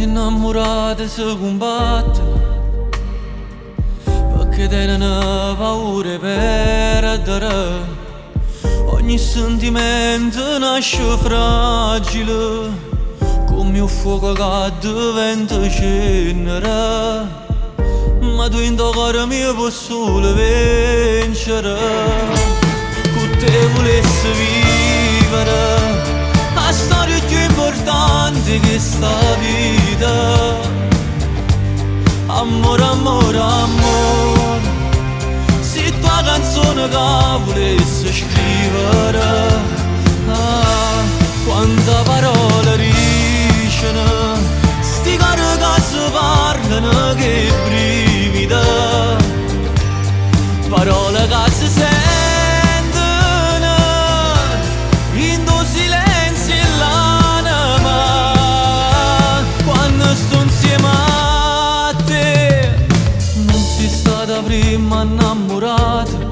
innamorate si combattono perché tenen paura e perdere. Ogni sentimento nasce fragile come un fuoco che diventa cenere, ma tu in tuo cuore mio puoi solo vincere. Con te volessi vivere la storia più importante che sta vita. Amore, amore, amore, se tua canzone che volessi scrivere, quanta parola ricciano, sti cori che si parlano che brivida, parole che si sentono in tuo silenzio e l'anima. Quando sto insieme a te non sei stata prima innamorata,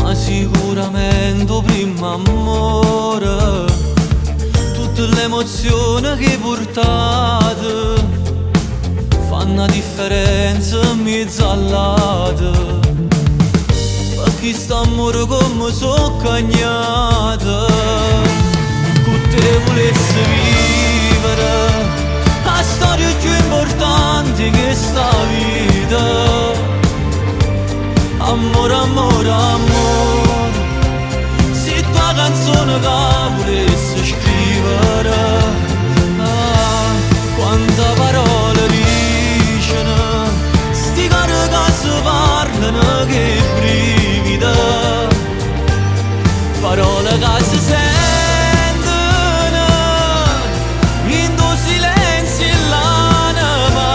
ma sicuramente prima amore. Tutte le emozioni che portate fanno la differenza in mezzo all'altro, perché st'amore come so cagnata. Con te volessi vivere la storia più importante che sta vita. Amore, amore, amore, se tua canzone che volessi scrivere, quanta parola ricciano, sti cori che si parlano che brivida, parole che si sentono in tuo silenzio e l'anima.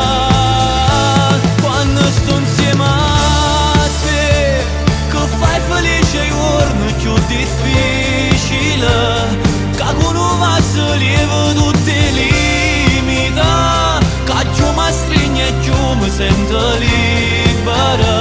Quando sto insieme a te che fai felice i giorni più difficili, che con un vaso lieve tutte limita, che più mi stringe e più mi sento libera.